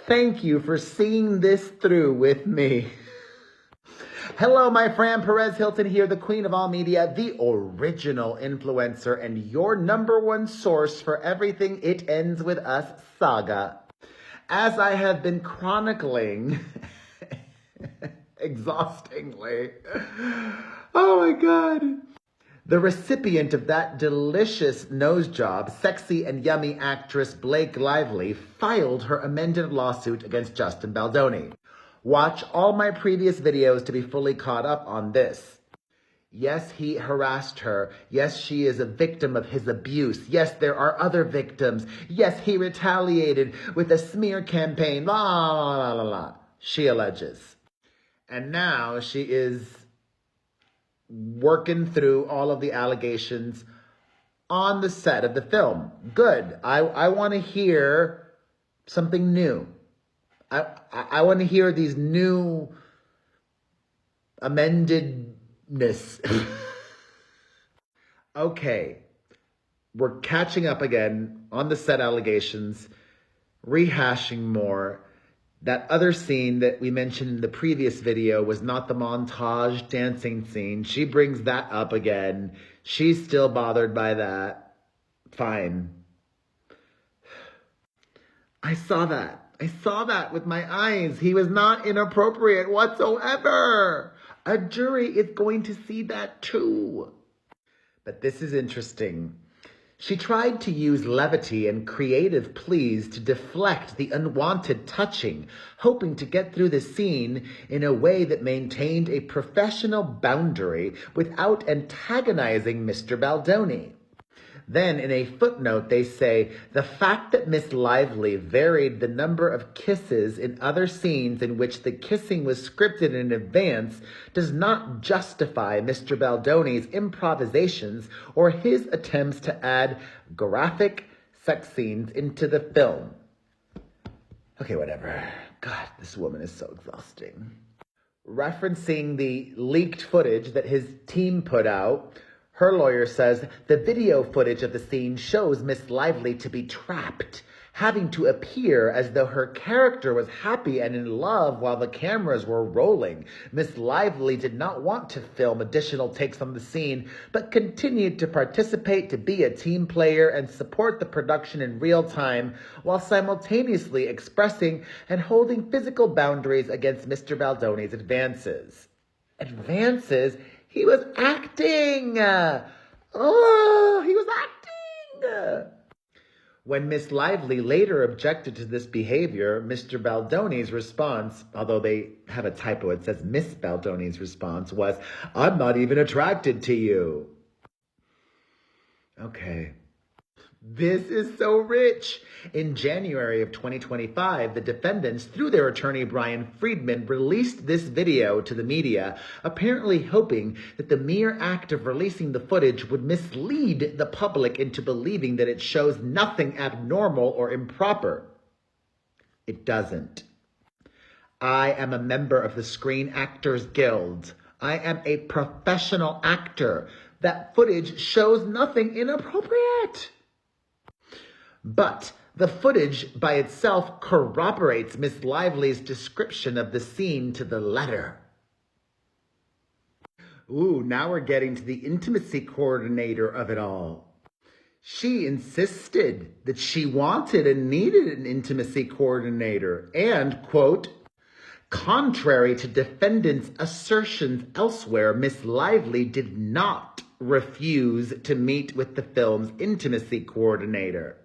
Thank you for seeing this through with me. Hello, my friend. Perez Hilton here, the queen of all media, the original influencer, and your number one source for everything It Ends With Us saga. As I have been chronicling exhaustingly, oh my God, the recipient of that delicious nose job, sexy and yummy actress Blake Lively, filed her amended lawsuit against Justin Baldoni. Watch all my previous videos to be fully caught up on this. Yes, he harassed her. Yes, she is a victim of his abuse. Yes, there are other victims. Yes, he retaliated with a smear campaign. La, la, la, la, la. She alleges. And now she is working through all of the allegations on the set of the film. Good. I want to hear something new. I want to hear these new amendedness. Okay. We're catching up again on the set allegations, rehashing more. That other scene that we mentioned in the previous video was not the montage dancing scene. She brings that up again. She's still bothered by that. Fine. I saw that. I saw that with my eyes. He was not inappropriate whatsoever. A jury is going to see that too. But this is interesting. She tried to use levity and creative pleas to deflect the unwanted touching, hoping to get through the scene in a way that maintained a professional boundary without antagonizing Mr. Baldoni. Then, in a footnote, they say, the fact that Miss Lively varied the number of kisses in other scenes in which the kissing was scripted in advance does not justify Mr. Baldoni's improvisations or his attempts to add graphic sex scenes into the film. Okay, whatever. God, this woman is so exhausting. Referencing the leaked footage that his team put out, her lawyer says the video footage of the scene shows Miss Lively to be trapped, having to appear as though her character was happy and in love while the cameras were rolling. Miss Lively did not want to film additional takes on the scene, but continued to participate to be a team player and support the production in real time, while simultaneously expressing and holding physical boundaries against Mr. Baldoni's advances. Advances? He was acting. Oh, he was acting. When Miss Lively later objected to this behavior, Mr. Baldoni's response, although they have a typo, it says Miss Baldoni's response was, I'm not even attracted to you. Okay. This is so rich. In January of 2025, the defendants, through their attorney Brian Friedman, released this video to the media, apparently hoping that the mere act of releasing the footage would mislead the public into believing that it shows nothing abnormal or improper. It doesn't. I am a member of the Screen Actors Guild. I am a professional actor. That footage shows nothing inappropriate. But the footage by itself corroborates Miss Lively's description of the scene to the letter. Ooh, now we're getting to the intimacy coordinator of it all. She insisted that she wanted and needed an intimacy coordinator and, quote, contrary to defendants' assertions elsewhere, Miss Lively did not refuse to meet with the film's intimacy coordinator.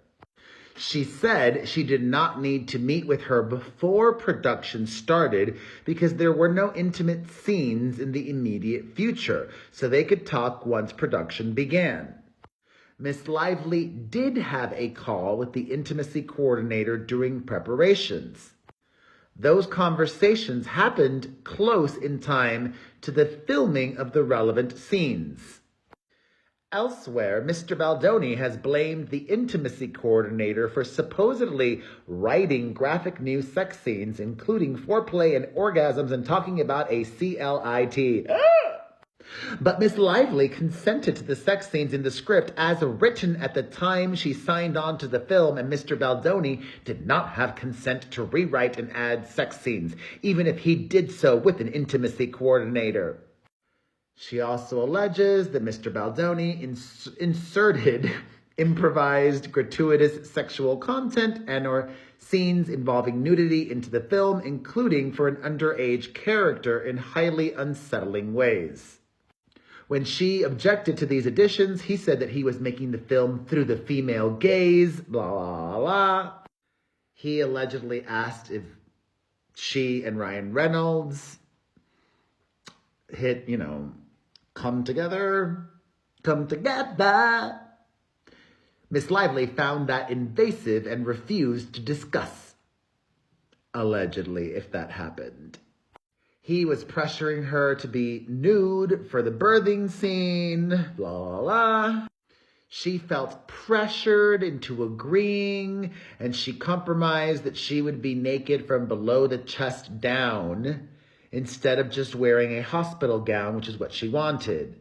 She said she did not need to meet with her before production started because there were no intimate scenes in the immediate future, so they could talk once production began. Miss Lively did have a call with the intimacy coordinator during preparations. Those conversations happened close in time to the filming of the relevant scenes. Elsewhere, Mr. Baldoni has blamed the intimacy coordinator for supposedly writing graphic new sex scenes, including foreplay and orgasms, and talking about a CLIT. But Miss Lively consented to the sex scenes in the script as written at the time she signed on to the film, and Mr. Baldoni did not have consent to rewrite and add sex scenes, even if he did so with an intimacy coordinator. She also alleges that Mr. Baldoni inserted improvised, gratuitous sexual content and or scenes involving nudity into the film, including for an underage character, in highly unsettling ways. When she objected to these additions, he said that he was making the film through the female gaze, blah, blah, blah. He allegedly asked if she and Ryan Reynolds hit, come together. Miss Lively found that invasive and refused to discuss, allegedly, if that happened. He was pressuring her to be nude for the birthing scene, blah, blah, blah. She felt pressured into agreeing, and she compromised that she would be naked from below the chest down instead of just wearing a hospital gown, which is what she wanted.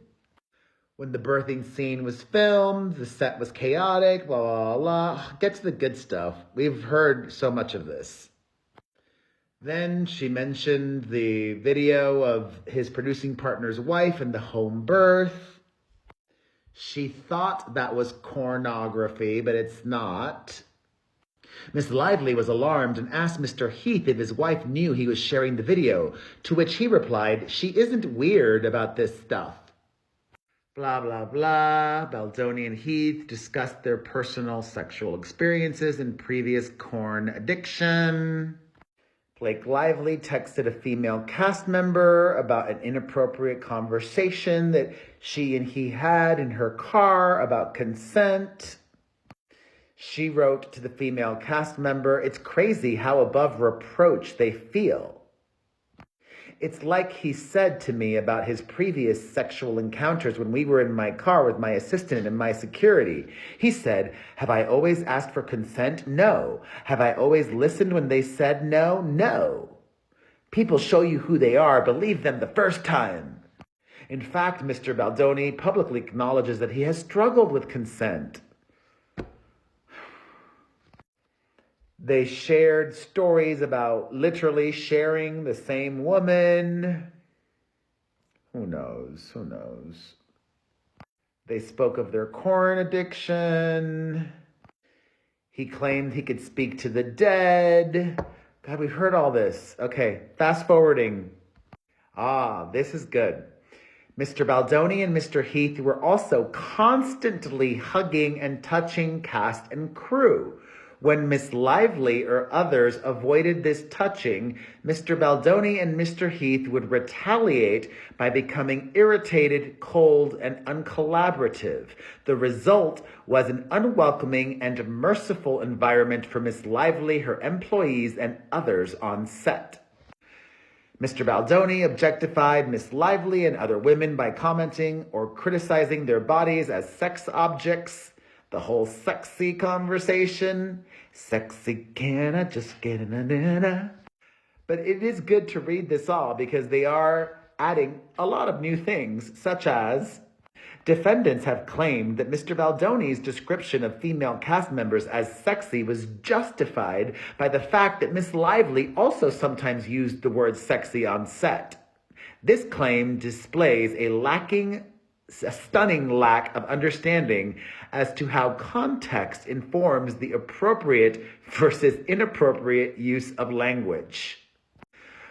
When the birthing scene was filmed, the set was chaotic, blah, blah, blah. Get to the good stuff. We've heard so much of this. Then she mentioned the video of his producing partner's wife and the home birth. She thought that was pornography, but it's not. Miss Lively was alarmed and asked Mr. Heath if his wife knew he was sharing the video, to which he replied, "She isn't weird about this stuff." Blah, blah, blah. Baldoni and Heath discussed their personal sexual experiences and previous corn addiction. Blake Lively texted a female cast member about an inappropriate conversation that she and he had in her car about consent. She wrote to the female cast member, "It's crazy how above reproach they feel. It's like he said to me about his previous sexual encounters when we were in my car with my assistant and my security. He said, 'Have I always asked for consent? No. Have I always listened when they said no? No. People show you who they are. Believe them the first time.' In fact, Mr. Baldoni publicly acknowledges that he has struggled with consent." They shared stories about literally sharing the same woman. Who knows? They spoke of their corn addiction. He claimed he could speak to the dead. God, we've heard all this. Okay, fast forwarding. This is good. Mr. Baldoni and Mr. Heath were also constantly hugging and touching cast and crew. When Miss Lively or others avoided this touching, Mr. Baldoni and Mr. Heath would retaliate by becoming irritated, cold, and uncollaborative. The result was an unwelcoming and merciful environment for Miss Lively, her employees, and others on set. Mr. Baldoni objectified Miss Lively and other women by commenting or criticizing their bodies as sex objects. The whole sexy conversation. Sexy, can I just get a But it is good to read this all because they are adding a lot of new things, such as defendants have claimed that Mr. Baldoni's description of female cast members as sexy was justified by the fact that Miss Lively also sometimes used the word sexy on set. This claim displays a stunning lack of understanding as to how context informs the appropriate versus inappropriate use of language.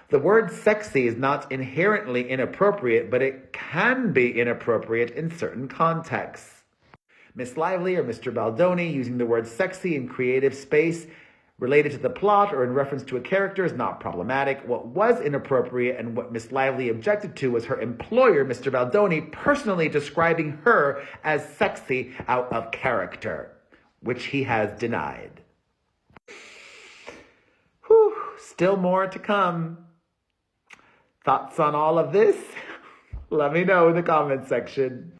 The word sexy is not inherently inappropriate, but it can be inappropriate in certain contexts. Miss Lively or Mr. Baldoni using the word sexy in creative space related to the plot or in reference to a character is not problematic. What was inappropriate and what Miss Lively objected to was her employer, Mr. Baldoni, personally describing her as sexy out of character, which he has denied. Still more to come. Thoughts on all of this? Let me know in the comment section.